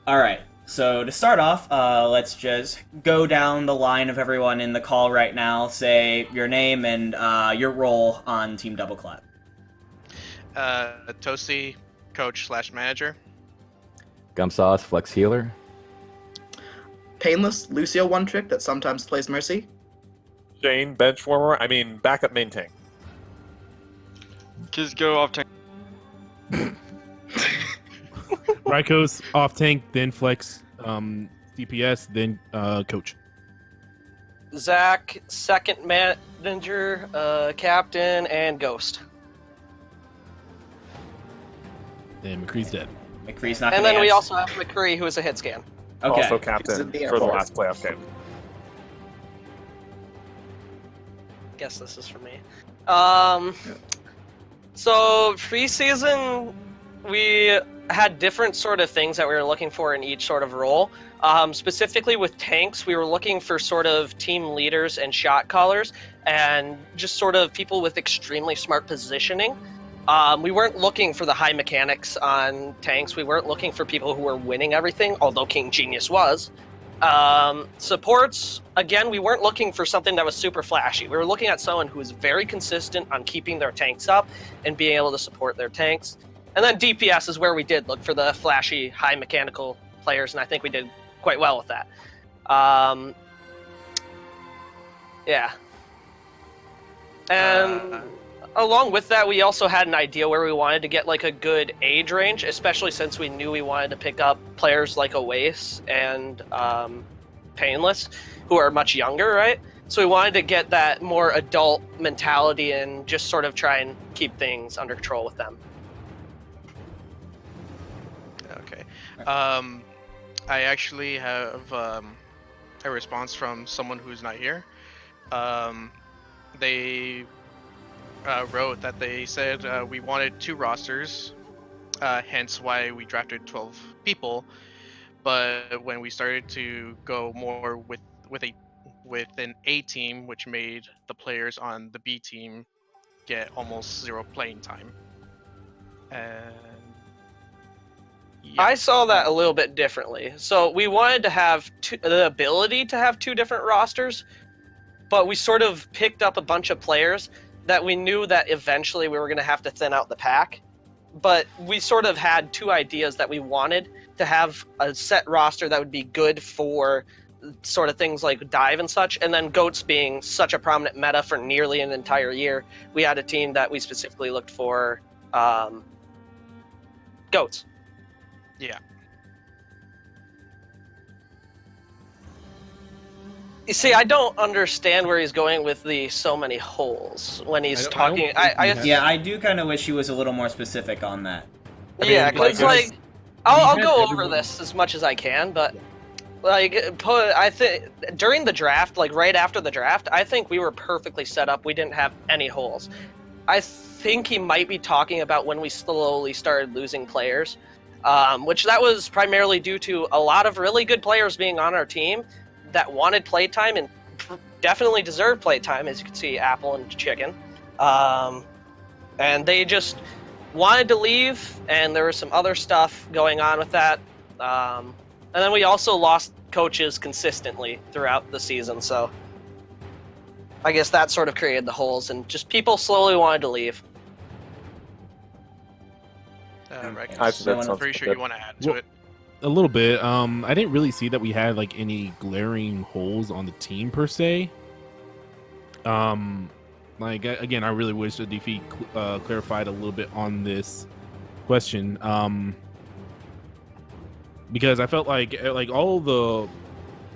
All right. So to start off, let's just go down the line of everyone in the call right now. Say your name and your role on Team Double Clap. Toasty, coach/manager. Gumsauce, Flex Healer. Painless, Lucio One Trick that sometimes plays Mercy. Shane, bench warmer. Backup main tank. Just go off tank. Rykos off tank, then flex, DPS, then coach. Zach, second manager, captain, and ghost. And McCree's dead. McCree's not. And gonna then we answer. also have McCree, who is a hit scan. Okay. Also He's captain in the Air for the Force. last playoff game. Guess this is for me. So preseason, we had different sort of things that we were looking for in each sort of role. Specifically with tanks, we were looking for sort of team leaders and shot callers, and just sort of people with extremely smart positioning. We weren't looking for the high mechanics on tanks. We weren't looking for people who were winning everything, although King Genius was. Supports, again, we weren't looking for something that was super flashy. We were looking at someone who was very consistent on keeping their tanks up and being able to support their tanks. And then DPS is where we did look for the flashy, high mechanical players, and I think we did quite well with that. Yeah. And along with that, we also had an idea where we wanted to get like a good age range, especially since we knew we wanted to pick up players like Oasis and Painless, who are much younger, right? So we wanted to get that more adult mentality and just sort of try and keep things under control with them. Okay. I actually have a response from someone who's not here. They wrote that they said we wanted 2 rosters, hence why we drafted 12 people. But when we started to go more with an A team, which made the players on the B team get almost 0 playing time. And yeah. I saw that a little bit differently. So we wanted to have the ability to have 2 different rosters, but we sort of picked up a bunch of players that we knew that eventually we were going to have to thin out the pack. But we sort of had 2 ideas that we wanted to have a set roster that would be good for sort of things like dive and such, and then goats being such a prominent meta for nearly an entire year, we had a team that we specifically looked for goats. Yeah. You see, I don't understand where he's going with the so many holes when he's talking. Yeah, I do kind of wish he was a little more specific on that. Yeah, because like, I'll had go over everyone- this as much as I can, but I think during the draft, like right after the draft, I think we were perfectly set up. We didn't have any holes. I think he might be talking about when we slowly started losing players, which that was primarily due to a lot of really good players being on our team that wanted playtime and definitely deserved playtime, as you can see, Apple and Chicken. And they just wanted to leave, and there was some other stuff going on with that. And then we also lost coaches consistently throughout the season, so I guess that sort of created the holes, and just people slowly wanted to leave. Right. I- So that I'm sounds pretty sure good. you want to add to Well, it. A little bit. I didn't really see that we had like any glaring holes on the team per se. Like again, I really wish the defeat clarified a little bit on this question. Because I felt like all of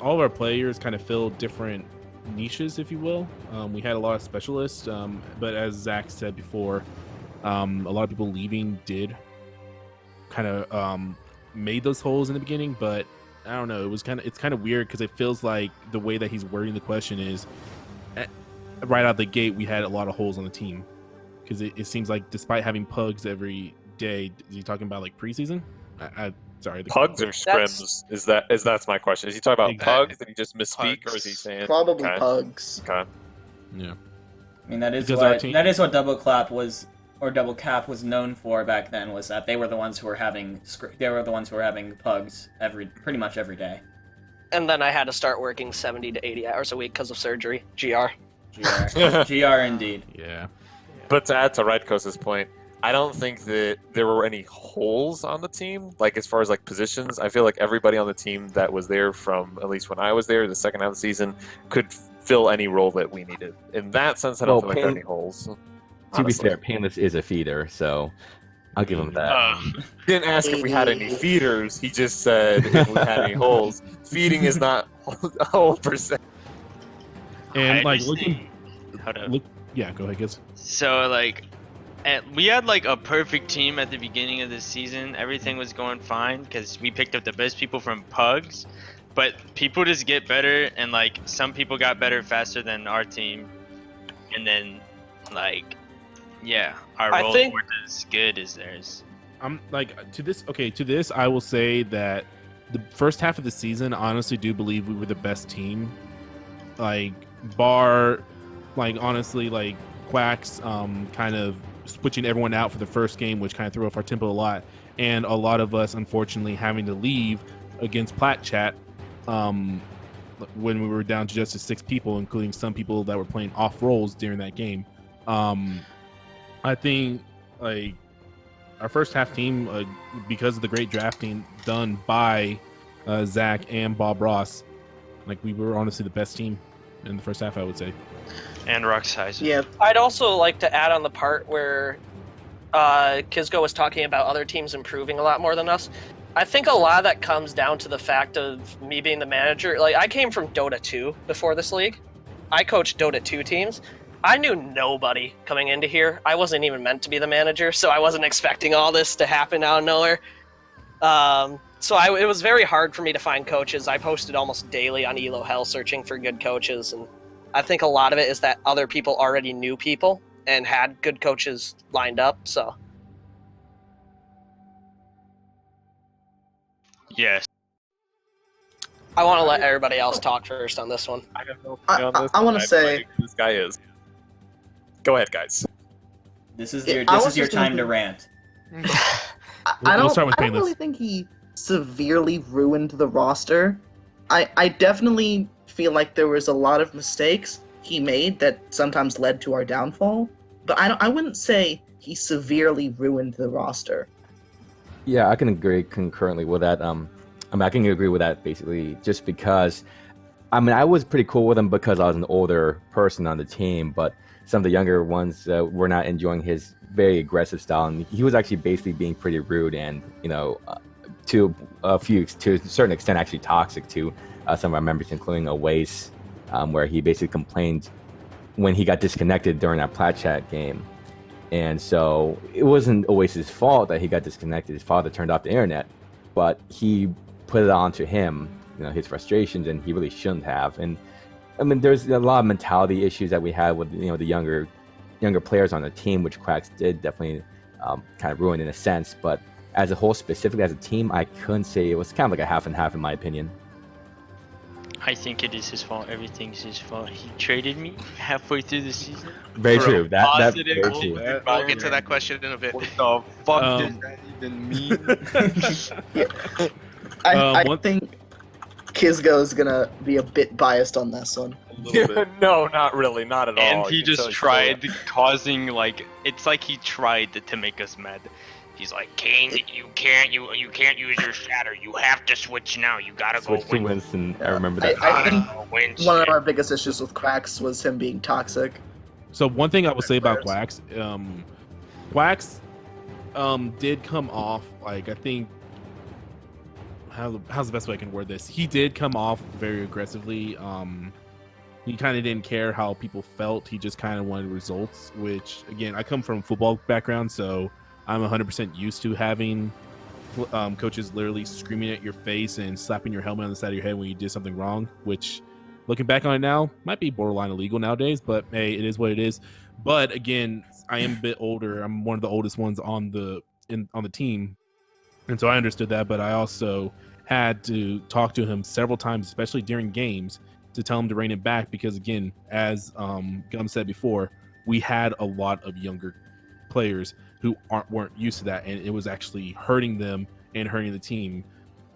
our players kind of filled different niches, if you will. We had a lot of specialists, but as Zach said before, a lot of people leaving did kind of made those holes in the beginning, but I don't know. It's kind of weird because it feels like the way that he's wording the question is right out the gate. We had a lot of holes on the team because it seems like despite having pugs every day, is he talking about like preseason? Sorry, Pugs or scrims? That's my question. Is he talking about Exactly. pugs? Did he just misspeak, or is he Pugs. saying Probably okay. pugs. Okay. Yeah. I mean, that is Because our what team- that is what Double Clap was or Double Cap was known for back then was that they were the ones who were having pugs pretty much every day. And then I had to start working 70 to 80 hours a week because of surgery. GR. GR indeed. Yeah. But to add to Radkos's point, I don't think that there were any holes on the team. Like, as far as like positions, I feel like everybody on the team that was there from at least when I was there, the second half of the season, could fill any role that we needed. In that sense, I don't feel like there are any holes. To be honestly. fair, Painless is a feeder, so I'll give him that. He didn't ask if we had any feeders. He just said if we had any holes. Feeding is not a whole percent. And I like just looking, think- hold up. yeah, go ahead, guys. So like, we had like a perfect team at the beginning of the season. Everything was going fine because we picked up the best people from Pugs, but people just get better, and like some people got better faster than our team, and then like, yeah, our I roles think- weren't as good as theirs. I'm like to this I will say that the first half of the season, I honestly do believe we were the best team. Like honestly, like Quacks kind of switching everyone out for the first game, which kind of threw off our tempo a lot, and a lot of us unfortunately having to leave against Plat Chat when we were down to just 6 people, including some people that were playing off roles during that game. I think like our first half team, because of the great drafting done by Zach and Bob Ross, like we were honestly the best team in the first half, I would say. And rock size. Yeah, I'd also like to add on the part where Kizgo was talking about other teams improving a lot more than us. I think a lot of that comes down to the fact of me being the manager. Like, I came from Dota 2 before this league. I coached Dota 2 teams. I knew nobody coming into here. I wasn't even meant to be the manager, so I wasn't expecting all this to happen out of nowhere. It was very hard for me to find coaches. I posted almost daily on Elo Hell searching for good coaches, and I think a lot of it is that other people already knew people and had good coaches lined up, so... Yes. I want to let everybody else talk first on this one. I have no opinion on this. I wanna have no say- idea who this guy is. Go ahead, guys. This is Yeah, your I this was is your just gonna time to think- rant. I We'll start with don't Painless. really think he severely ruined the roster. I definitely feel like there was a lot of mistakes he made that sometimes led to our downfall, but I wouldn't say he severely ruined the roster. Yeah, I can agree concurrently with that. I can agree with that basically, just because, I was pretty cool with him because I was an older person on the team, but some of the younger ones were not enjoying his very aggressive style, and he was actually basically being pretty rude and, to a certain extent, actually toxic to some of our members, including Oasis, where he basically complained when he got disconnected during that Plat Chat game. And so it wasn't Oasis' fault that he got disconnected. His father turned off the internet, but he put it onto him, his frustrations, and he really shouldn't have. And there's a lot of mentality issues that we had with the younger players on the team, which Quacks did definitely kind of ruin in a sense. But as a whole, specifically as a team, I couldn't say it was kind of like a half and half in my opinion. I think it is his fault. Everything's his fault. He traded me halfway through the season. Very For a true. That positive very true. We'll get to that question in a bit. What the fuck Um, does that even mean? I one- think Kizgo is gonna be a bit biased on this one. No, not really, not at all. And he You can just tell he's tried causing it's like he tried to make us mad. He's like, Kane, you can't use your shatter. You have to switch now. You gotta Switch go to win. Winston. I remember that. I think Win one of shit. our biggest issues with Quacks was him being toxic. So one thing I will say about Players. Quacks did come off, like, I think, how's the best way I can word this? He did come off very aggressively. He kind of didn't care how people felt. He just kind of wanted results, which, again, I come from a football background, so I'm 100% used to having coaches literally screaming at your face and slapping your helmet on the side of your head when you did something wrong, which, looking back on it now, might be borderline illegal nowadays, but hey, it is what it is. But again, I am a bit older. I'm one of the oldest ones on the team, and so I understood that. But I also had to talk to him several times, especially during games, to tell him to rein it back because, again, as Gum said before, we had a lot of younger players who weren't used to that, and it was actually hurting them and hurting the team.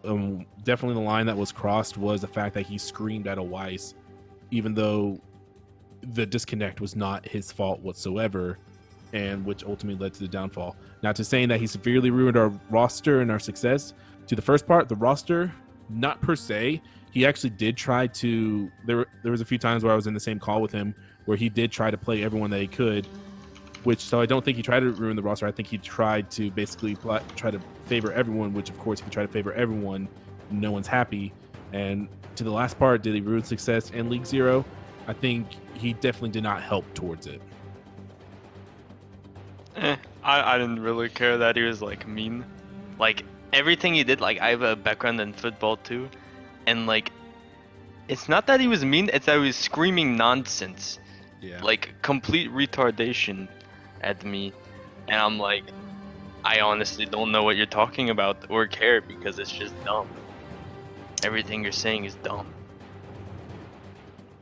Definitely the line that was crossed was the fact that he screamed at a Weiss, even though the disconnect was not his fault whatsoever, and which ultimately led to the downfall. Now, to saying that he severely ruined our roster and our success, to the first part, the roster, not per se. He actually did try to. There was a few times where I was in the same call with him where he did try to play everyone that he could, so I don't think he tried to ruin the roster. I think he tried to basically try to favor everyone, which of course, if you try to favor everyone, no one's happy. And to the last part, did he ruin success in League Zero? I think he definitely did not help towards it. I didn't really care that he was like mean. Like everything he did, like I have a background in football too, and like it's not that he was mean, it's that he was screaming nonsense. Yeah. Like complete retardation at me, and I'm like, I honestly don't know what you're talking about or care because it's just dumb. Everything you're saying is dumb.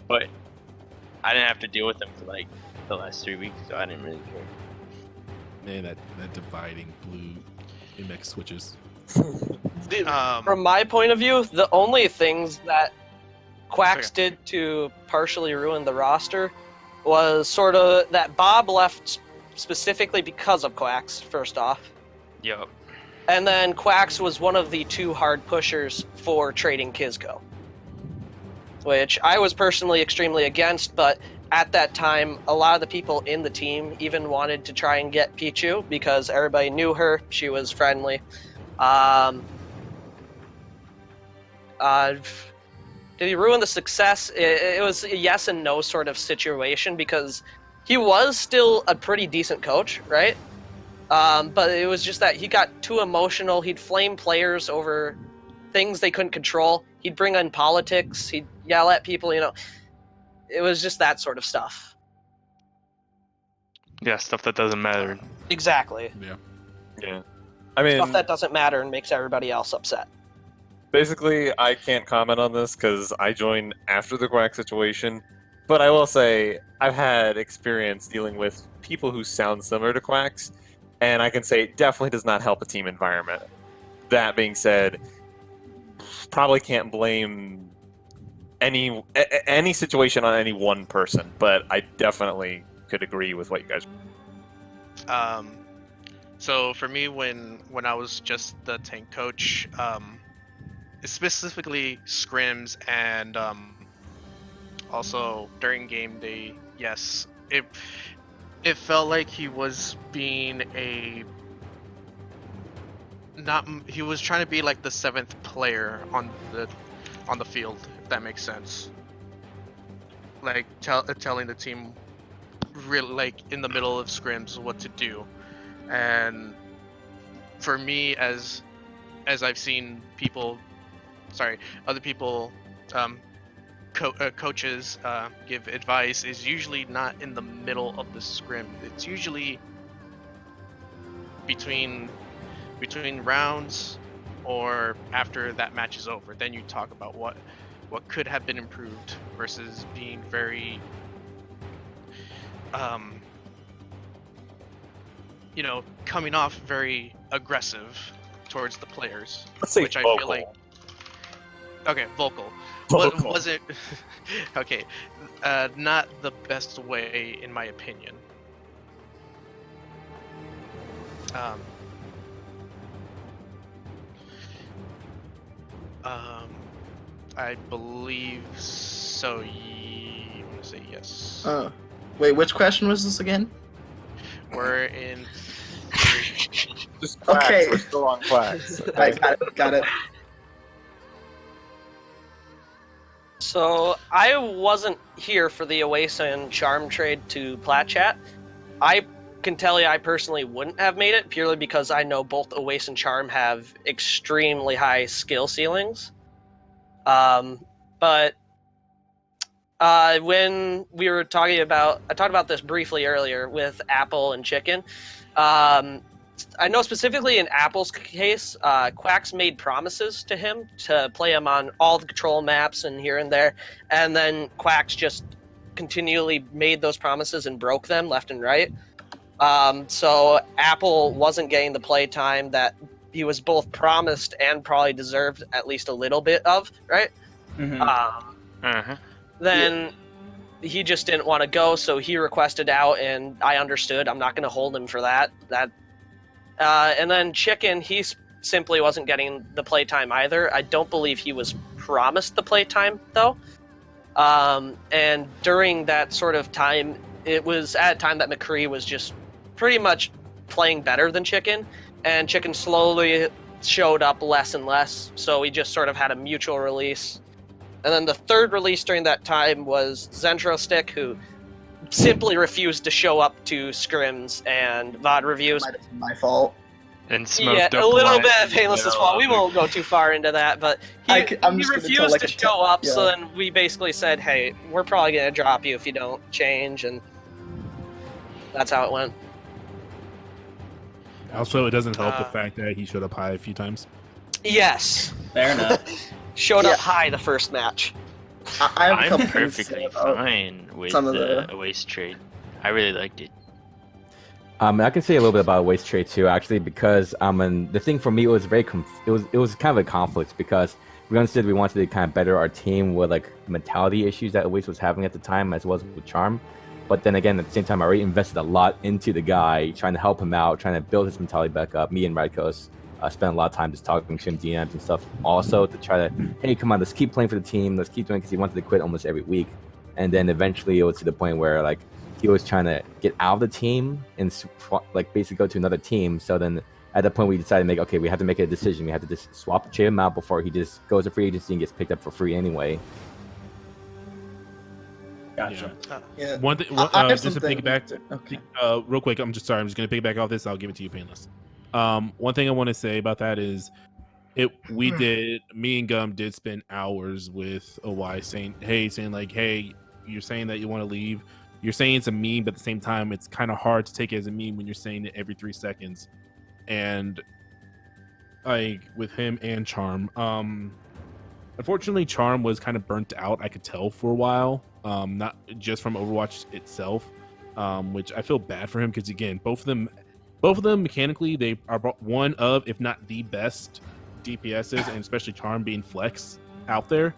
But I didn't have to deal with him for like the last 3 weeks, so I didn't really care. Man, that dividing blue MX switches. From my point of view, the only things that Quacks did to partially ruin the roster was sort of that Bob left specifically because of Quacks, first off. Yup. And then Quacks was one of the 2 hard pushers for trading Kizco, which I was personally extremely against, but at that time, a lot of the people in the team even wanted to try and get Pichu because everybody knew her. She was friendly. Did he ruin the success? It was a yes and no sort of situation because he was still a pretty decent coach, right? But it was just that he got too emotional. He'd flame players over things they couldn't control. He'd bring in politics. He'd yell at people, It was just that sort of stuff. Yeah, stuff that doesn't matter. Exactly. Yeah. I mean, Stuff that doesn't matter and makes everybody else upset. basically, I can't comment on this because I joined after the Quack situation. But I will say I've had experience dealing with people who sound similar to Quacks, and I can say it definitely does not help a team environment. That being said, probably can't blame any situation on any one person, but I definitely could agree with what you guys. So for me, when I was just the tank coach, specifically scrims and also during game day, yes, it felt like he was being he was trying to be like the 7th player on the field, if that makes sense. Like telling the team really like in the middle of scrims what to do. And for me, as I've seen other people coaches give advice, is usually not in the middle of the scrim. It's usually between rounds or after that match is over. Then you talk about what could have been improved versus being very coming off very aggressive towards the players. Let's say which vocal. I feel like vocal. Vocal. Was it okay? Not the best way, in my opinion. I believe so. I'm gonna say yes. Wait, which question was this again? We're in. Just Quacks, Okay. we're still on Quacks. I got it. So I wasn't here for the Oasis and Charm trade to Plat Chat. I can tell you I personally wouldn't have made it purely because I know both Oasis and Charm have extremely high skill ceilings. But when we were talking about, I talked about this briefly earlier with Apple and Chicken. I know specifically in Apple's case, Quacks made promises to him to play him on all the control maps and here and there, and then Quacks just continually made those promises and broke them left and right. So Apple wasn't getting the play time that he was both promised and probably deserved at least a little bit of, right? Mhm. Then he just didn't want to go, so he requested out, and I understood. I'm not going to hold him for that. And then Chicken, he simply wasn't getting the playtime either. I don't believe he was promised the playtime, though. And during that sort of time, it was at a time that McCree was just pretty much playing better than Chicken, and Chicken slowly showed up less and less, so we just sort of had a mutual release. And then the third release during that time was Zendrostick, who simply refused to show up to scrims and VOD reviews. Might have been my fault. And smoked Yeah, up a little one bit of in the Painless's middle fault. of We it. won't go too far into that, but I'm he just gonna tell, refused like, to a show up, so yeah. then we basically said, hey, we're probably going to drop you if you don't change, and that's how it went. Also, it doesn't help the Uh, fact that he showed up high a few times. Yes. Fair enough. Showed Yeah. up high the first match. I have a I'm couple things to say perfectly about fine with some of the the- waste trade. I really liked it. I can say a little bit about waste trade too, actually, because and the thing for me was it was kind of a conflict because we understood we wanted to kind of better our team with like mentality issues that Waste was having at the time, as well as with Charm. But then again, at the same time, I already invested a lot into the guy, trying to help him out, trying to build his mentality back up. Me and Radkos spent a lot of time just talking to him, DMs and stuff, also to try to, hey, come on, let's keep playing for the team, let's keep doing, because he wanted to quit almost every week. And then eventually it was to the point where like he was trying to get out of the team and like basically go to another team. So then at that point we decided to we have to make a decision. We have to just trade him out before he just goes to free agency and gets picked up for free anyway. Gotcha. Yeah. One thing, I have just to something piggyback, Okay. real quick. I'm just going to piggyback off this. I'll give it to you, Painless. One thing I want to say about that is, me and Gum did spend hours with OY saying, hey, you're saying that you want to leave. You're saying it's a meme, but at the same time, it's kind of hard to take it as a meme when you're saying it every 3 seconds. And like with him and Charm, unfortunately, Charm was kind of burnt out. I could tell for a while, not just from Overwatch itself, which I feel bad for him because again, both of them mechanically, they are one of, if not the best DPSs, and especially Charm being flex out there.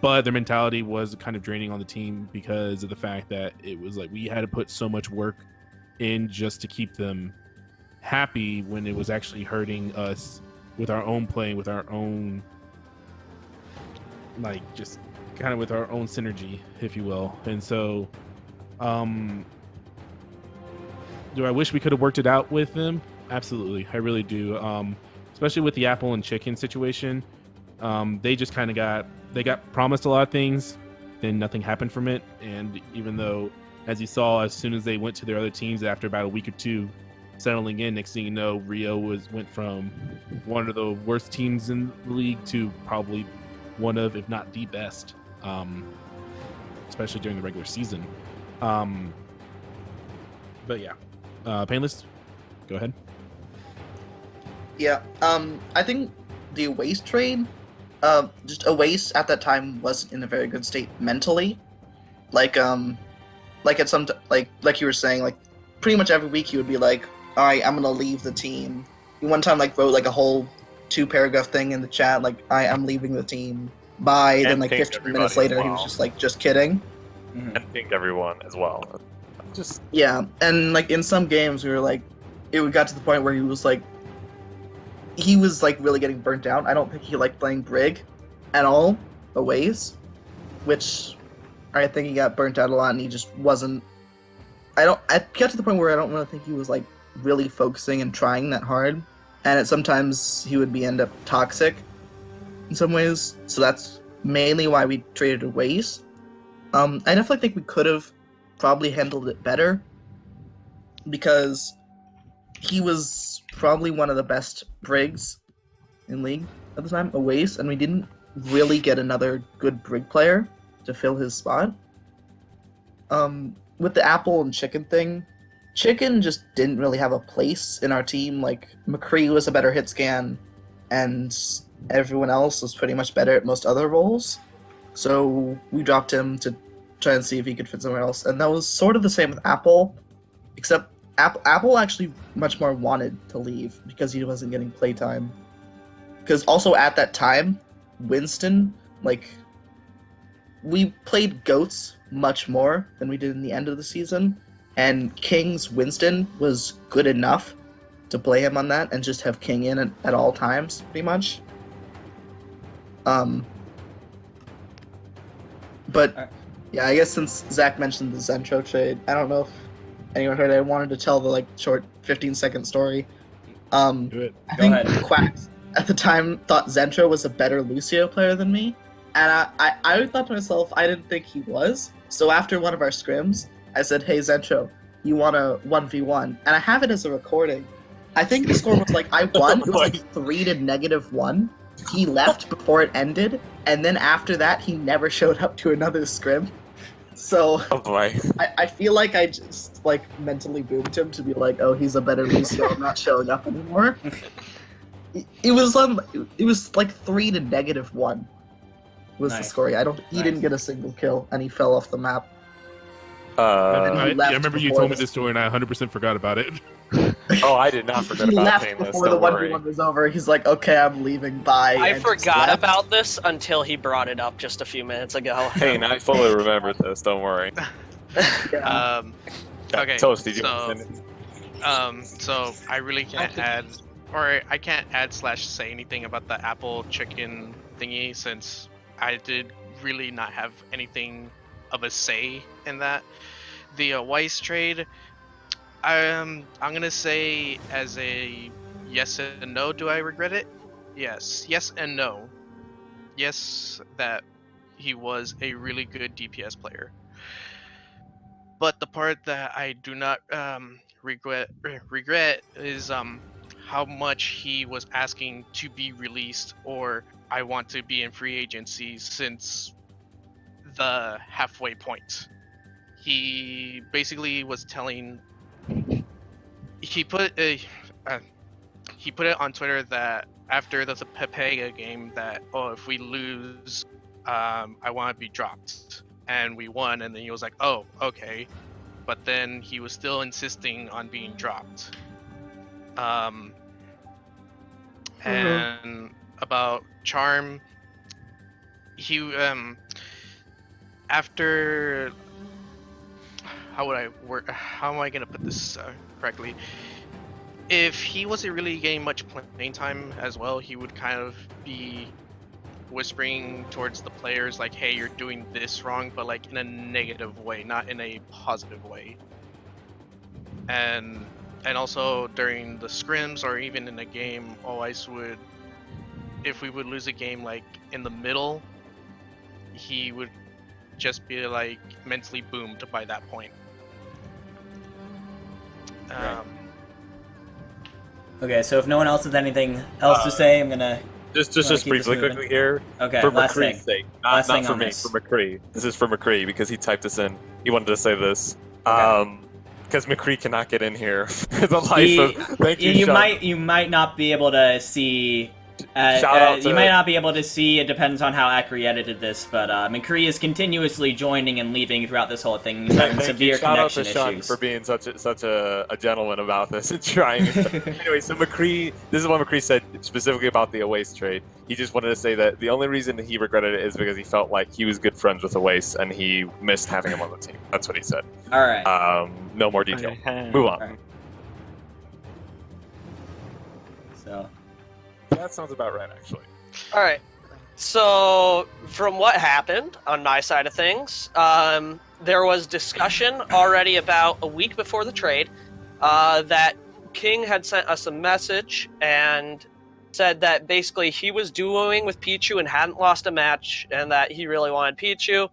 But their mentality was kind of draining on the team because of the fact that it was like we had to put so much work in just to keep them happy when it was actually hurting us with our own play, with our own just kind of with our own synergy, if you will. And so do I wish we could have worked it out with them? Absolutely, I really do. Especially with the Apple and Chicken situation, they just kind of got promised a lot of things, then nothing happened from it. And even though, as you saw, as soon as they went to their other teams after about a week or two settling in, next thing you know, Rio went from one of the worst teams in the league to probably one of, if not the best, especially during the regular season. But yeah, Painless, go ahead. Yeah. I think the waste trade, just a waste at that time wasn't in a very good state mentally. Like at some like you were saying, like pretty much every week he would be like, all right, I'm gonna leave the team. He one time wrote like a whole 2-paragraph thing in the chat, like I'm leaving the team. Bye. And Then like pinked 15 minutes everybody later, as he was well. just like, just kidding. Mhm. And pinged everyone as well. Just Yeah, and like in some games, we were like, it got to the point where he was like really getting burnt out. I don't think he liked playing Brig at all, Aways, which I think he got burnt out a lot, and he just wasn't. I got to the point where I don't really think he was like really focusing and trying that hard, and sometimes he would end up toxic in some ways. So that's mainly why we traded Aways. I definitely think we could have probably handled it better because he was probably one of the best Brigs in League at the time, Aways, and we didn't really get another good Brig player to fill his spot. With the Apple and Chicken thing, Chicken just didn't really have a place in our team. Like, McCree was a better hit scan, and everyone else was pretty much better at most other roles. So we dropped him to try and see if he could fit somewhere else. And that was sort of the same with Apple, except Apple actually much more wanted to leave because he wasn't getting playtime. Because also at that time, Winston, like, we played Goats much more than we did in the end of the season, and King's Winston was good enough to play him on that and just have King in at all times, pretty much. But yeah, I guess since Zach mentioned the Zentro trade, I don't know if anyone heard it. I wanted to tell the like short 15-second story. Do it. I Go think ahead. Quacks at the time thought Zentro was a better Lucio player than me, and I thought to myself I didn't think he was. So after one of our scrims, I said, "Hey Zentro, you want a 1v1?" And I have it as a recording. I think the score was like I won. It was like 3-1. He left before it ended, and then after that, he never showed up to another scrim. So Oh boy. I feel like I just like mentally boomed him to be like, "Oh, he's a better Lucio. I'm not showing up anymore." It was like 3-1 was the Nice. score. He Nice. didn't get a single kill, and he fell off the map. I left remember you before told me the- this story, and I 100% forgot about it. Oh, I did not forget He about left Painless. before the Don't worry. 1v1 was over. He's like, "Okay, I'm leaving. Bye." I and just forgot left. about this until he brought it up just a few minutes ago. Payne, I fully remembered this. Don't worry. Yeah. Okay, Toast, did you so- want to finish? So I really can't add, or I can't add / say anything about the Apple chicken thingy since I did really not have anything of a say in that. The Weiss trade, I'm gonna say as a yes and no. Do I regret it? Yes and no. Yes, that he was a really good DPS player. But the part that I do not regret is how much he was asking to be released, or I want to be in free agency since the halfway point. He basically was telling. He put it on Twitter that after the Pepega game that if we lose, I want to be dropped. And we won, and then he was like, "Oh, okay," but then he was still insisting on being dropped. And about Charm, he after how am I gonna put this correctly? If he wasn't really getting much playing time as well, he would kind of be whispering towards the players like, "Hey, you're doing this wrong," but like in a negative way, not in a positive way. And also during the scrims or even in a game, always would, if we would lose a game like in the middle, he would just be like mentally boomed by that point. Right. Okay, so if no one else has anything else to say, I'm gonna. Just Wanna keep this briefly, moving? quickly here. Okay, For last McCree's thing. sake, Last not thing for on me, this. for McCree. This is for McCree because he typed this in. He wanted to say this. Okay. Because McCree cannot get in here for the life of. Thank you, You Sean. might not be able to see. Shout out you to- might not be able to see. It depends on how Acri edited this, but McCree is continuously joining and leaving throughout this whole thing. He's having Thank severe you. Shout out connection to Sean issues. for being such a gentleman about this and trying. Anyway, so McCree, this is what McCree said specifically about the Oasis trade. He just wanted to say that the only reason he regretted it is because he felt like he was good friends with Oasis and he missed having him on the team. That's what he said. All right. No more detail. Move on. Alright. So. That sounds about right, actually. All right. So, from what happened on my side of things, there was discussion already about a week before the trade that King had sent us a message and said that basically he was duoing with Pichu and hadn't lost a match and that he really wanted Pichu.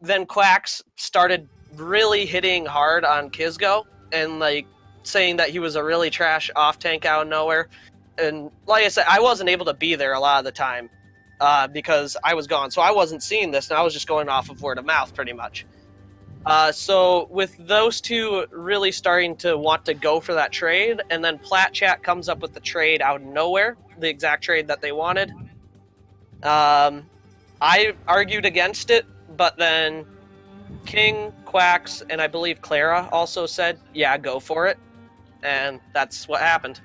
Then Quacks started really hitting hard on Kizgo and like saying that he was a really trash off tank out of nowhere. And like I said, I wasn't able to be there a lot of the time because I was gone. So I wasn't seeing this, and I was just going off of word of mouth pretty much. So with those two really starting to want to go for that trade, and then Plat Chat comes up with the trade out of nowhere, the exact trade that they wanted. I argued against it, but then King, Quacks, and I believe Clara also said, "Yeah, go for it," and that's what happened.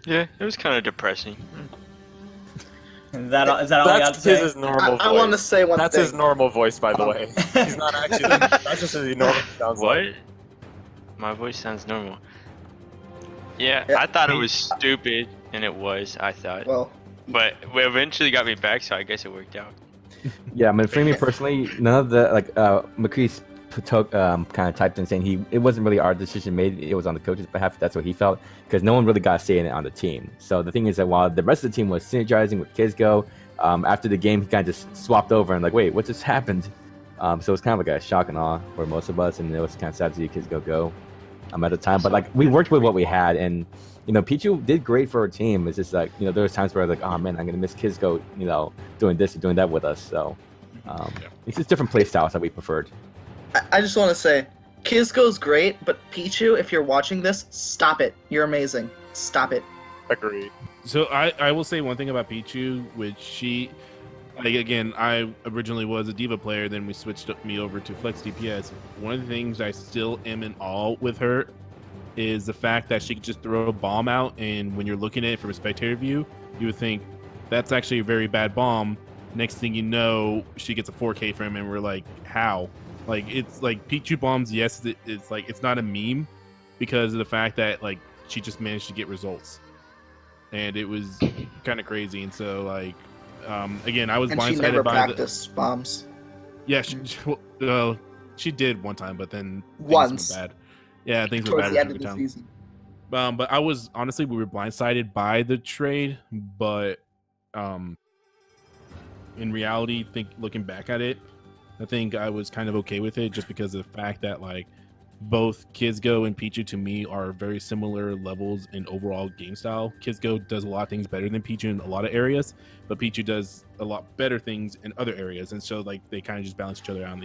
Yeah, it was kind of depressing. Is that all you got to That's say? his normal voice. I want to say one That's thing. his normal voice, by the way. He's not actually. That's just as he normally sounds like. What? My voice sounds normal. Yeah, Yeah. I thought it was stupid, and it was, I thought. Well, But we eventually got me back, so I guess it worked out. Yeah, I mean, for me personally, none of the McCree kind of typed in saying it wasn't really our decision made. It was on the coach's behalf. That's what he felt, because no one really got a say in it on the team. So the thing is that while the rest of the team was synergizing with Kizgo, after the game he kind of just swapped over and like, wait, what just happened? So it was kind of like a shock and awe for most of us, and it was kind of sad to see Kizgo go at the time. But like, we worked with what we had, and Pichu did great for our team. It's just like, there was times where I was like, oh man, I'm gonna miss Kizgo, doing this and doing that with us. So it's just different play styles that we preferred. I just want to say, Kizgo's great, but Pichu, if you're watching this, stop it. You're amazing. Stop it. Agreed. So I will say one thing about Pichu, which she, like, again, I originally was a Diva player, then we switched me over to Flex DPS. One of the things I still am in awe with her is the fact that she could just throw a bomb out, and when you're looking at it from a spectator view, you would think that's actually a very bad bomb. Next thing you know, she gets a 4K from him, and we're like, how? Like, it's like Pichu bombs, yes, it's like, it's not a meme because of the fact that, like, she just managed to get results. And it was kind of crazy. And so, like, again, I was And she blindsided never by practiced bombs. Yeah, she did one time, but then things Once. went bad. Yeah, things went Towards bad the end of every the time. season. But I was, honestly, we were blindsided by the trade, but in reality, looking back at it, I think I was kind of okay with it, just because of the fact that, like, both Kizgo and Pichu to me are very similar levels in overall game style. Kizgo does a lot of things better than Pichu in a lot of areas, but Pichu does a lot better things in other areas, and so, like, they kind of just balance each other out.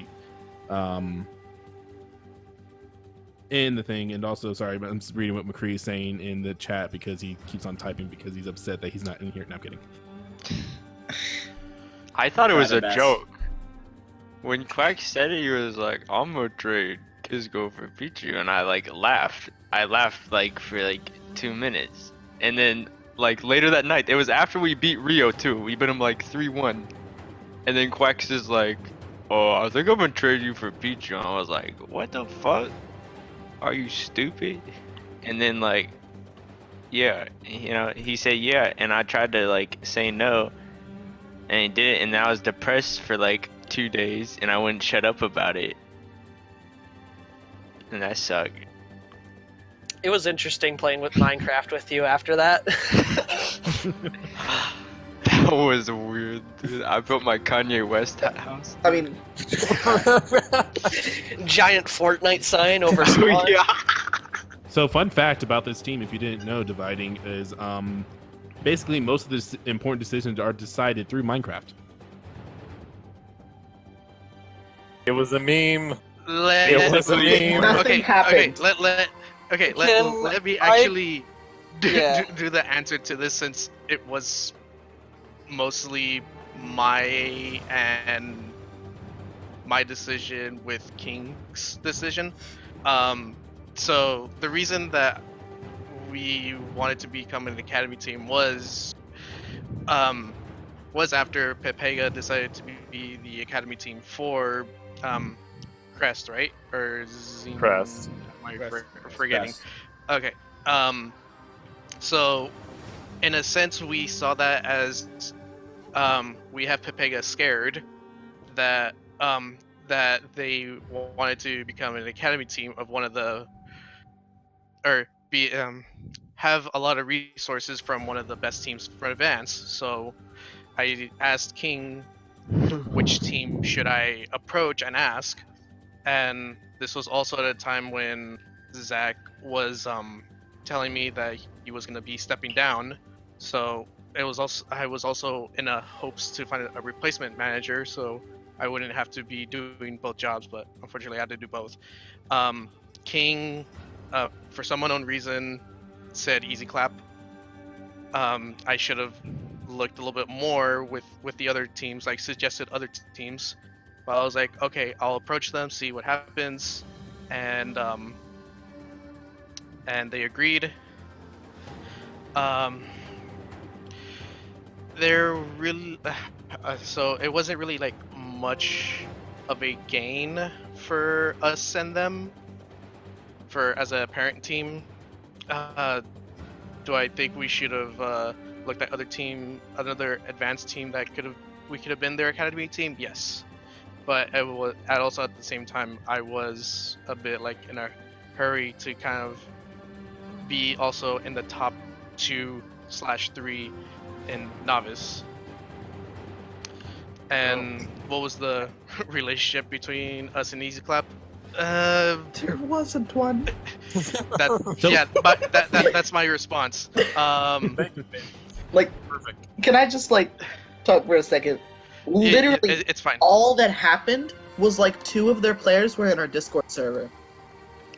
In the thing, and also, sorry, but I'm just reading what McCree is saying in the chat because he keeps on typing because he's upset that he's not in here. No, I'm kidding. I thought it was a Try the best. joke. When Quack said it, he was like, I'm gonna trade Kizgo for Pichu, and I, like, laughed. I laughed, like, for, like, 2 minutes. And then, like, later that night, it was after we beat Rio, too. We beat him, like, 3-1. And then Quack's just like, oh, I think I'm gonna trade you for Pichu. And I was like, what the fuck? Are you stupid? And then, like, yeah, he said yeah, and I tried to, like, say no, and he did it, and I was depressed for, like, 2 days, and I wouldn't shut up about it, and that sucked. It was interesting playing with Minecraft with you after that. That was weird, dude. I built my Kanye West house. I mean, Giant Fortnite sign over Oh, spawn. yeah. So, fun fact about this team, if you didn't know, dividing is basically most of the important decisions are decided through Minecraft. It was a meme. Let, It was a meme. Nothing happened. Let me I- actually Yeah. do the answer to this, since it was mostly my decision with King's decision. So the reason that we wanted to become an academy team was after Pepega decided to be the academy team for Crest, right? Or Crest. Am I Crest. forgetting? Yes. Okay. So in a sense, we saw that as we have Pepega scared that that they wanted to become an academy team of one of the, or be have a lot of resources from one of the best teams for Advance. So I asked King which team should I approach and ask, and this was also at a time when Zach was telling me that he was going to be stepping down. So it was also, I was also in a hopes to find a replacement manager, so I wouldn't have to be doing both jobs, but unfortunately I had to do both. King, for some unknown reason, said easy clap. I should have looked a little bit more with the other teams, like suggested other teams, But I was like, okay, I'll approach them, see what happens, and they agreed. They're really so it wasn't really like much of a gain for us and them for as a parent team. Do I think we should have looked at another advanced team that we could have been their academy team? Yes, but it was also at the same time I was a bit like in a hurry to kind of be also in the top 2/3 in novice. And what was the relationship between us and Easy Clap? There wasn't one. That's my response. Like, Perfect. can I just like talk for a second? Literally, it's fine. all that happened was like 2 of their players were in our Discord server.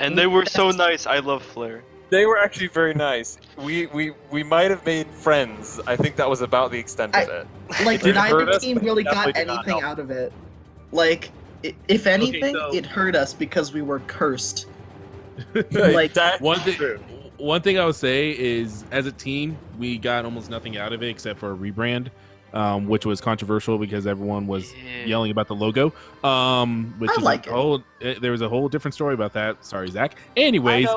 And they were so nice. I love Flare. They were actually very nice. We might have made friends. I think that was about the extent of it. Like, It didn't hurt neither us, team but it really definitely got did not anything help. out of it. Like, if anything, so- it hurt us because we were cursed. Like that. One thing I would say is, as a team, we got almost nothing out of it except for a rebrand, which was controversial because everyone was yelling about the logo. Which I is like it. There was a whole different story about that. Sorry, Zach. Anyways,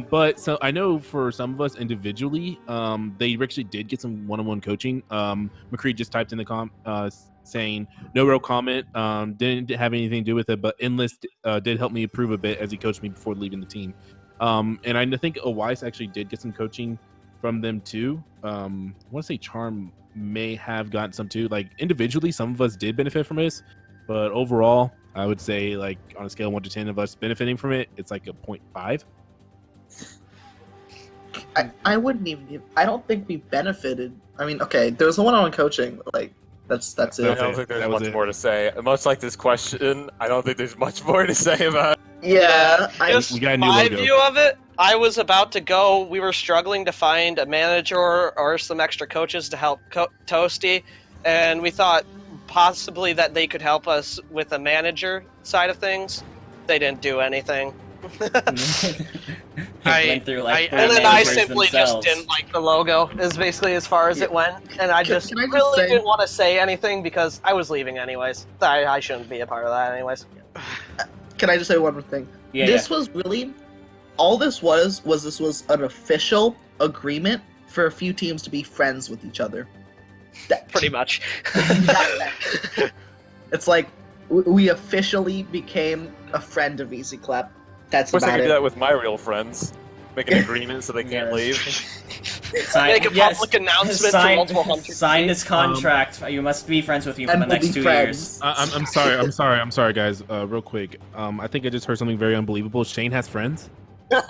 but so I know for some of us individually, they actually did get some one-on-one coaching. McCree just typed in the saying no real comment, didn't have anything to do with it, but Enlist did help me improve a bit as he coached me before leaving the team. And I think Owais actually did get some coaching from them too. I want to say Charm may have gotten some too. Like individually, some of us did benefit from this, but overall, I would say like on a scale of 1 to 10 of us benefiting from it, it's like a 0.5. I wouldn't even. I don't think we benefited. I mean, okay, there was a one-on-one coaching. Like, that's I it. don't think That there's was much it. more to say. Much like this question, I don't think there's much more to say about it. Yeah, Just We got a new my logo. view of it, I was about to go. We were struggling to find a manager or some extra coaches to help Toasty, and we thought possibly that they could help us with the manager side of things. They didn't do anything. Went through like I- three And then I managers simply themselves. just didn't like the logo, is basically as far as it went. And I just Can I just really say- didn't want to say anything because I was leaving anyways. I shouldn't be a part of that anyways. Can I just say one more thing? Yeah, This was really all this was an official agreement for a few teams to be friends with each other. Pretty much. It's like we officially became a friend of Easy Clap. That's Of course, I about can do it. that with my real friends. Make an agreement so they can't leave. Sign- Make a yes, public announcement sign, for multiple hunters. sign this contract. You must be friends with me for And the we'll next be 2 friends. years. I'm sorry, guys. Real quick. I think I just heard something very unbelievable. Shane has friends. I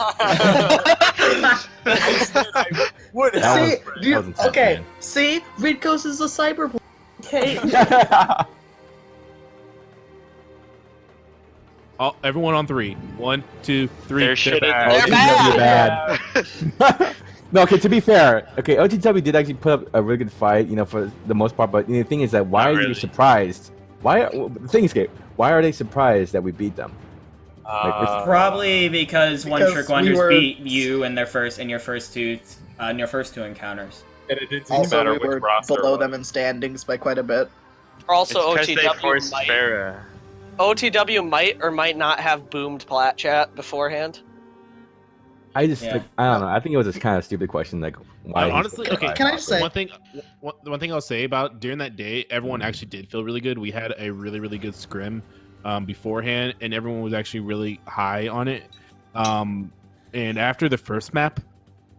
said I would That have. See, was- do you- that was intense, okay. man. See, Ridkos is a cyberboy. Okay. Everyone on 3. 1, 2, 3. They're shit bad. They're OTW bad. bad. No, okay, to be fair, okay, OTW did actually put up a really good fight, for the most part, but the thing is that why Not are you really. surprised? The thing is, okay, why are they surprised that we beat them? Probably because One Because Trick we Wonders were- beat you in your first two encounters. And it didn't seem to Also, matter we which were roster. below it them was. in standings by quite a bit. Also, It's 'cause they forced OTW might, Farah. OTW might or might not have boomed Plat Chat beforehand. I just, Yeah. I don't know. I think it was just kind of a stupid question, like why. Honestly, okay. Can I just say- one thing I'll say about during that day, everyone actually did feel really good. We had a really, really good scrim beforehand, and everyone was actually really high on it. And after the first map,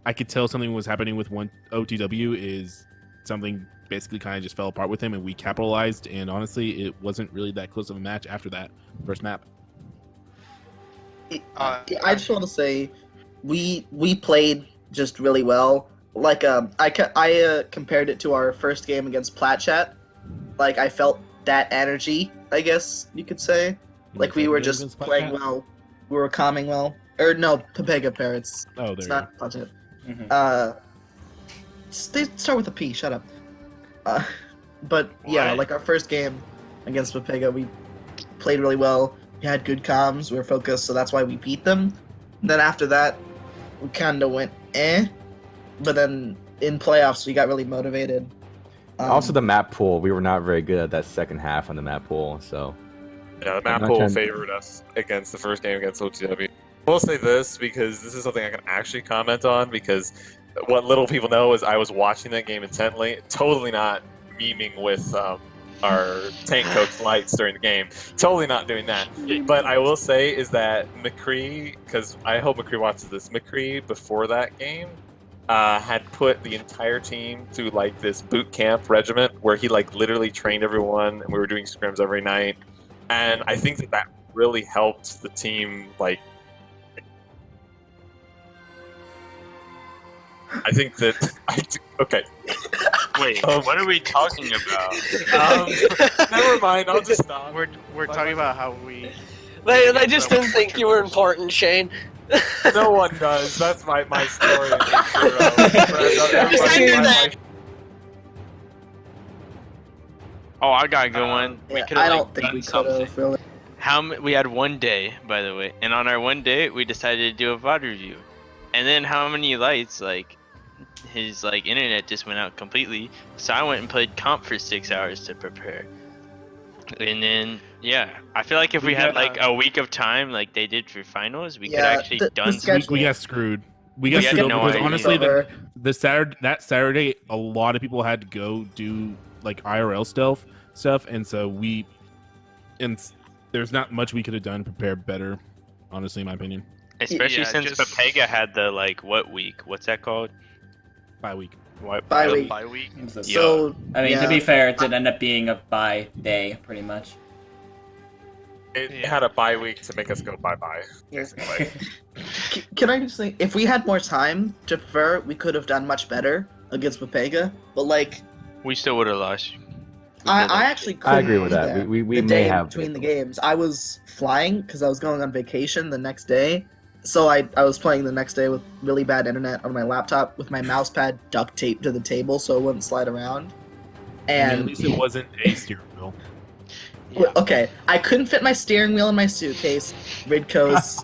I could tell something was happening with one OTW. Is something basically kind of just fell apart with him, and we capitalized. And honestly, it wasn't really that close of a match after that first map. I just want to say, we played just really well. Like I compared it to our first game against Platchat. Like I felt that energy, I guess you could say. Like we were just playing well. We were calming well. Or no, Pepega Parrots. Oh, there It's you go. not Platchat. Mhm. They start with a P. Shut up. But yeah, What? like our first game against Papega, we played really well. We had good comms, we were focused, so that's why we beat them. And then after that, we kind of went but then in playoffs we got really motivated. Also, the map pool, we were not very good at that second half on the map pool. So Yeah, the map not pool trying- favored us against the first game against OTW. I will say this because this is something I can actually comment on because what little people know is I was watching that game intently, totally not memeing with our tank coach lights during the game. Totally not doing that. But I will say is that McCree, because I hope McCree watches this, McCree before that game had put the entire team through like this boot camp regiment where he like literally trained everyone and we were doing scrims every night. And I think that that really helped the team like I think that okay. Wait, what are we talking about? Never mind. I'll just stop. We're talking about how we. They just didn't think you were important, Shane. No one does. That's my story. Oh, I got a good one. We Yeah, could I have don't think we could have really. We had one day, by the way, and on our one day we decided to do a VOD review, and then how many lights his internet just went out completely, so I went and played comp for 6 hours to prepare. And then I feel like if we had like a week of time like they did for finals, we could actually done schedule- We got screwed. We got We had screwed no because idea. honestly, Over. that Saturday, a lot of people had to go do like IRL stuff, and so there's not much we could have done to prepare better, honestly, in my opinion. especially Yeah, since just- Papega had the what week? What's that called? Bye week. What Bye the week. bye week. So I mean, yeah. to be fair, it did end up being a bye day, pretty much. It Yeah. had a bye week to make us go bye bye. Basically. Can I just say, if we had more time to prepare, we could have done much better against Papega. But like, We still would have lost. I actually couldn't I agree with be that. there We the may day have between the games. I was flying because I was going on vacation the next day. So I was playing the next day with really bad internet on my laptop with my mouse pad duct taped to the table so it wouldn't slide around. I mean, And at least it wasn't a steering wheel. okay, I couldn't fit my steering wheel in my suitcase. Ridco's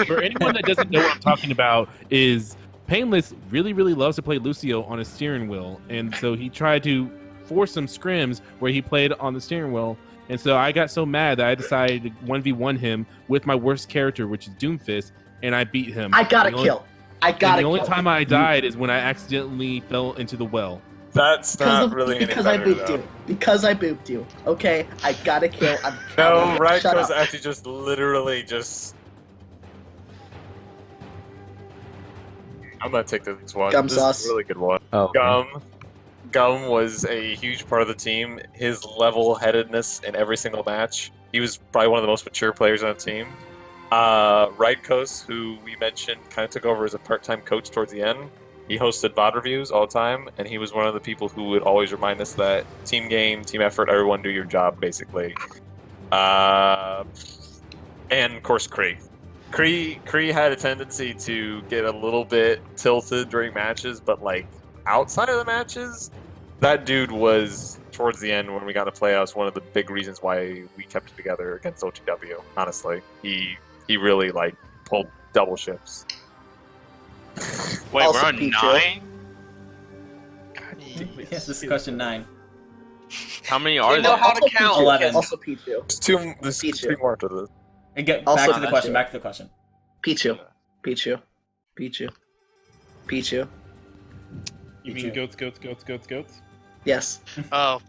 For anyone that doesn't know what I'm talking about, is Painless really, really loves to play Lucio on a steering wheel, and so he tried to force some scrims where he played on the steering wheel, and so I got so mad that I decided to 1v1 him with my worst character, which is Doomfist, and I beat him. I got a The only- kill. I and got a the only kill. time I died is when I accidentally fell into the well. That's not really any because I better, booped though. you. Because I booped you. Okay, I got a kill. I'm No, counting it. right? Shut Because up. actually just literally just. I'm gonna take this one. Gum this sauce. is a really good one. Oh, okay. Gum was a huge part of the team. His level-headedness in every single match. He was probably one of the most mature players on the team. Rydkos, who we mentioned, kind of took over as a part-time coach towards the end. He hosted VOD reviews all the time, and he was one of the people who would always remind us that team game, team effort, everyone do your job, basically. And of course, Kree. Kree had a tendency to get a little bit tilted during matches, but like outside of the matches, that dude was towards the end when we got to playoffs one of the big reasons why we kept it together against OTW. Honestly, he really like pulled double shifts. Wait, Also we're on Pichu. 9? Yes, this is question 9. How many are You know there? how to Also count. Pichu. 11. Also Pichu. There's Pichu. three more after this. And get Also back to the Pichu. question. Back to the question. Pichu. Pichu. Pichu. Pichu. You Pichu. mean goats? Yes. Oh,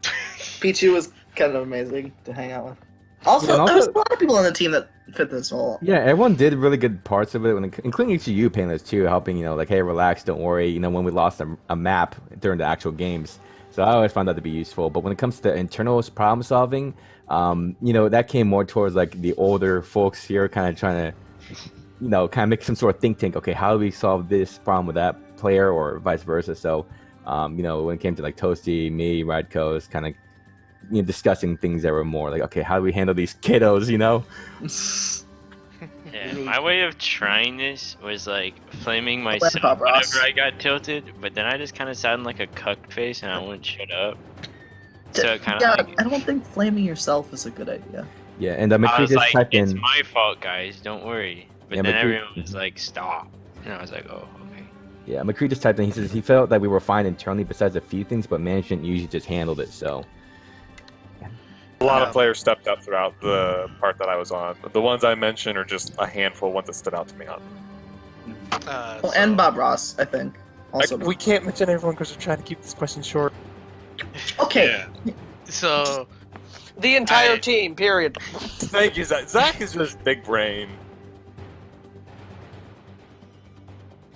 Pichu was kind of amazing to hang out with. Also, Yeah, and there was also- a lot of people on the team that fit this role. Yeah, everyone did really good parts of it, including actually you, Painless, too, helping, like, hey, relax, don't worry, when we lost a map during the actual games. So I always found that to be useful. But when it comes to internal problem solving, that came more towards, like, the older folks here kind of trying to, kind of make some sort of think tank. Okay, how do we solve this problem with that player or vice versa? So, when it came to, like, Toasty, me, Rydkos, kind of, discussing things that were more like, okay, how do we handle these kiddos, Yeah, my way of trying this was like flaming Pop myself Ross. whenever I got tilted, but then I just kind of sounded like a cuck face and I wouldn't shut up. So it kind of Yeah, like, I don't think flaming yourself is a good idea. Yeah, and I McCree was just like, typed it's in. my fault, guys. Don't worry. But Yeah, then McCree- everyone was like, stop. And I was like, oh, okay. Yeah, McCree just typed in. He says he felt that we were fine internally besides a few things, but management usually just handled it. So A lot of players stepped up throughout the part that I was on. The ones I mentioned are just a handful of ones that stood out to me on. Well, and Bob Ross, I think. Also, We can't mention everyone because we're trying to keep this question short. okay. So The entire I- team, period. Thank you, Zach. Zach is just big brain.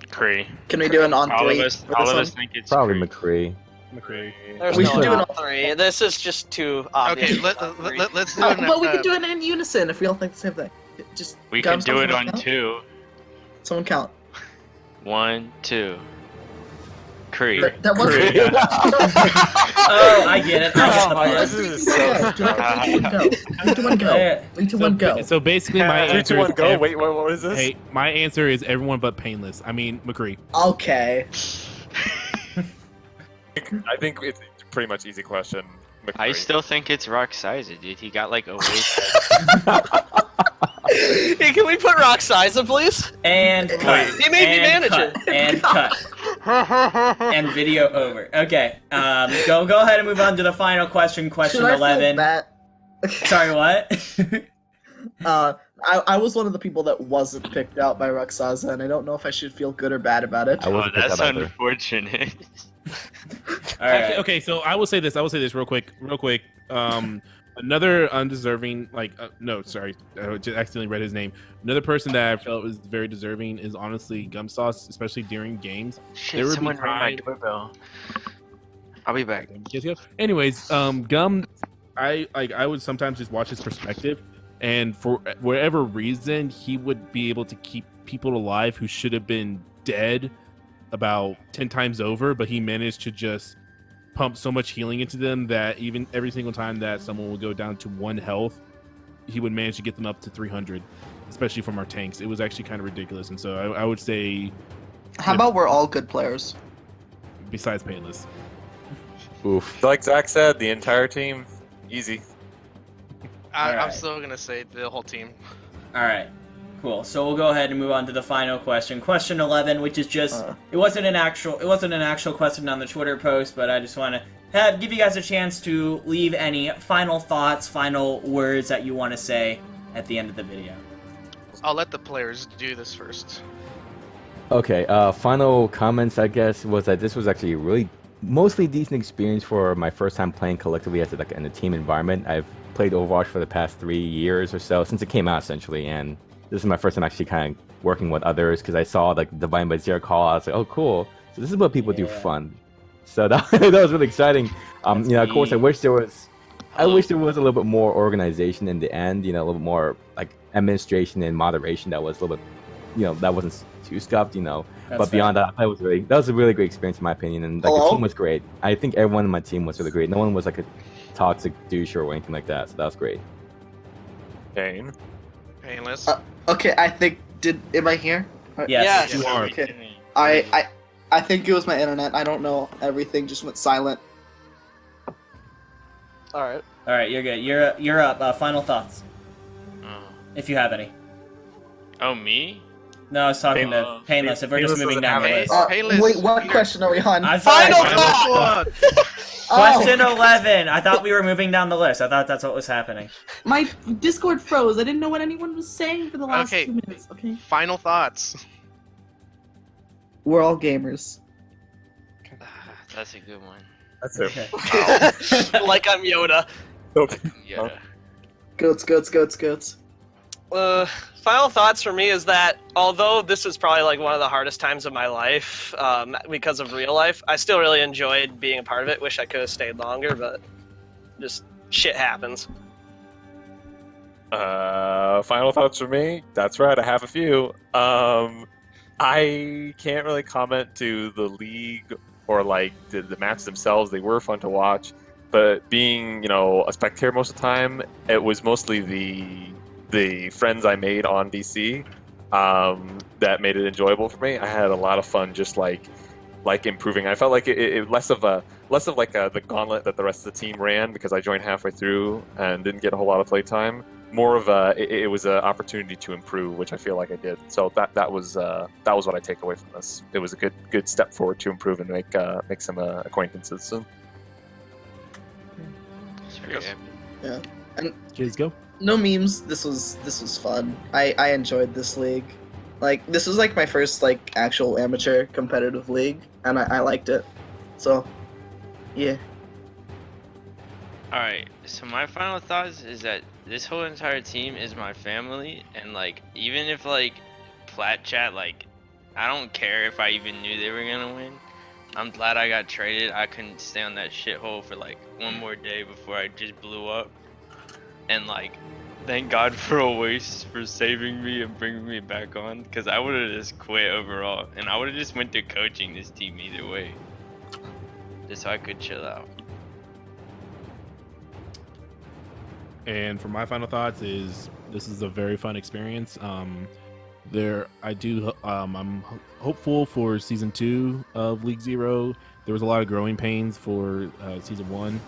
Cree. Can we do an on All three? of us, for all this of one? us think it's probably Cree. McCree. There's We no should do an top three. This is just too obvious. okay, let's do it. But we can do it in unison if we all think the same thing. Just We Gums, can do it someone on count? 2. Someone count. 1, 2. Cree. That was. Cree. Oh, I get it. I get the Oh my point. God, this is so. Three, two, one, go. Yeah. 3, 2, 1, go. So basically, my 3, answer 2, 1, is go. Wait, what is this? Hey, my answer is everyone but Painless. I mean, McCree. Okay. I think it's a pretty much easy question. I McCree. still think it's Rock Size, dude. He got like a waist. Hey, can we put Rock Siza, please? And cut. He made me And manager. cut, And cut. And video over. Okay. Go ahead and move on to the final question. Question Should I feel 11. bad? Sorry, what? I was one of the people that wasn't picked out by Roxaza, and I don't know if I should feel good or bad about it. I Oh, wasn't picked that's out either. unfortunate. All right. Okay, so I will say this. Real quick. Another undeserving, no, sorry, I just accidentally read his name. Another person that I felt was very deserving is honestly Gumsauce, especially during games. There Shit, would be someone rang my time- doorbell. I'll be back. Anyways, Gum, I would sometimes just watch his perspective, and for whatever reason, he would be able to keep people alive who should have been dead about 10 times over, but he managed to just pump so much healing into them that even every single time that someone would go down to 1 health, he would manage to get them up to 300, especially from our tanks. It was actually kind of ridiculous, and so I would say, How about we're all good players? besides Painless. Oof. Like Zach said, the entire team, easy. I'm Alright. still gonna say the whole team. All right. Cool. So we'll go ahead and move on to the final question. Question 11, which is just it wasn't an actual question on the Twitter post, but I just want to give you guys a chance to leave any final thoughts, final words that you want to say at the end of the video. I'll let the players do this first. Okay, final comments, I guess, was that this was actually a really mostly decent experience for my first time playing collectively as in a team environment. I've played Overwatch for the past 3 years or so, since it came out, essentially, and this is my first time actually kind of working with others, because I saw like Divine by Zero call. I was like, oh, cool. So this is what people do Yeah. fun. So that was really exciting. That's Of course, I neat. wish there was Hello. a little bit more organization in the end, a little bit more like administration and moderation that was a little bit, that wasn't too scuffed, That's but beyond that that was a really great experience in my opinion, and like the Hello? team was great. I think everyone in my team was really great. No one was like a toxic douche or anything like that, so that was great. Kane. Painless. Okay, I think am I here? Yes. You are. Okay. I think it was my internet. I don't know. Everything just went silent. All right. All right, you're good. You're up. Final thoughts, Oh. if you have any. Oh, me? No, I was talking to Painless. Painless. If we're just Painless moving doesn't down the have list. it. Painless, Wait, what Peter. question are we on? I thought- Final I- thought. Question 11. I thought we were moving down the list. I thought that's what was happening. My Discord froze. I didn't know what anyone was saying for the last Okay. 2 minutes. Okay. Final thoughts. We're all gamers. That's a good one. That's it. Okay. Like I'm Yoda. Yeah. Goats. Final thoughts for me is that although this is probably like one of the hardest times of my life because of real life, I still really enjoyed being a part of it. Wish I could have stayed longer, but just shit happens. Final thoughts for me. That's right, I have a few. I can't really comment to the league or like the matches themselves. They were fun to watch, but being a spectator most of the time, it was mostly the friends I made on DC that made it enjoyable for me. I had a lot of fun just like like improving. I felt like it less of like the gauntlet that the rest of the team ran because I joined halfway through and didn't get a whole lot of play time. More of it was an opportunity to improve, which I feel like I did. So that was what I take away from this. It was a good step forward to improve and make some acquaintances. So. Yeah. And Kids go. no memes. This was fun. I enjoyed this league. Like, this was like my first like actual amateur competitive league, and I liked it. So, yeah. Alright, so my final thoughts is that this whole entire team is my family, and like, even if like Plat Chat, like, I don't care if I even knew they were gonna win. I'm glad I got traded. I couldn't stay on that shithole for like one more day before I just blew up. And like, thank God for Oasis for saving me and bringing me back on, because I would have just quit overall, and I would have just went to coaching this team either way, just so I could chill out. And for my final thoughts is this is a very fun experience. I'm hopeful for season 2 of League Zero. There was a lot of growing pains for season 1.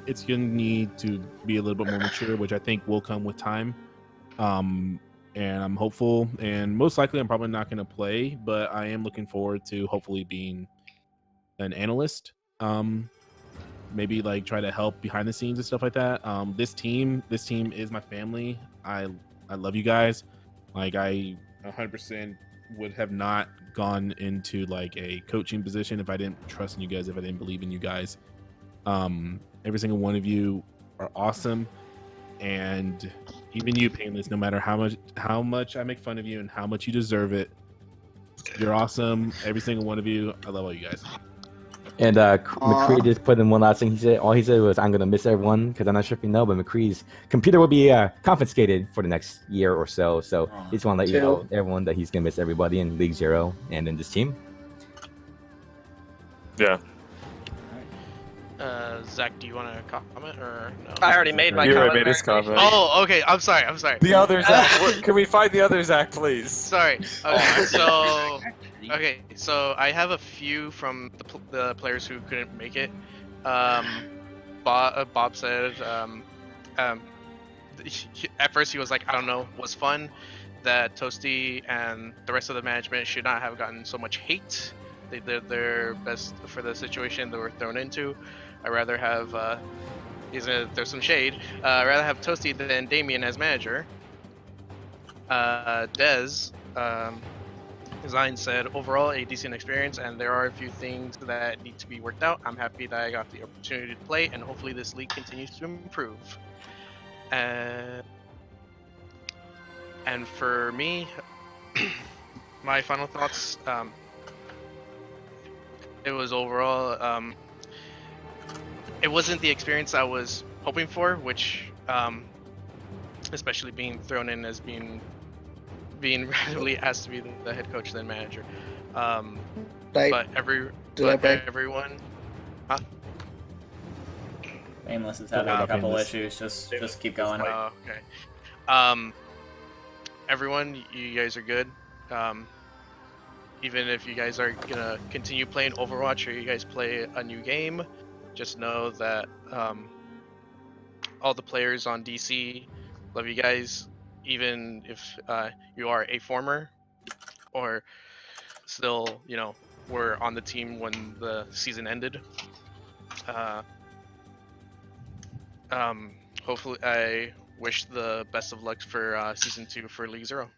It's gonna need to be a little bit more mature, which I think will come with time. And I'm hopeful, and most likely I'm probably not gonna play, but I am looking forward to hopefully being an analyst. Maybe like try to help behind the scenes and stuff like that. This team is my family. I love you guys. Like, I 100% would have not gone into like a coaching position if I didn't trust in you guys, if I didn't believe in you guys. Every single one of you are awesome, and even you, Painless, no matter how much I make fun of you and how much you deserve it, you're awesome. Every single one of you. I love all you guys. And McCree just put in one last thing. All he said was, "I'm gonna miss everyone," because I'm not sure if you know, but McCree's computer will be confiscated for the next year or so. So he just want to let you know, everyone, that he's gonna miss everybody in League Zero and in this team. Yeah. Zach, do you want to comment or no? I already made my You comment. already made his comment. Oh, okay. I'm sorry. The other Zach. Can we find the other Zach, please? Sorry. Okay, so I have a few from the players who couldn't make it. Bob said at first he was like, I don't know, was fun that Toasty and the rest of the management should not have gotten so much hate. They did their best for the situation they were thrown into. I'd rather have there's some shade. I'd rather have Toasty than Damien as manager. Dez Design said, overall a decent experience, and there are a few things that need to be worked out. I'm happy that I got the opportunity to play, and hopefully this league continues to improve. And for me, my final thoughts, it was overall, it wasn't the experience I was hoping for, which, especially being thrown in as being randomly asked to be the head coach then manager. But everyone, huh? Aimless is having a couple issues. Just keep going. Okay. Everyone, you guys are good. Even if you guys are gonna continue playing Overwatch or you guys play a new game, just know that all the players on DC love you guys, even if you are a former or still, were on the team when the season ended. Hopefully, I wish the best of luck for season 2 for League Zero.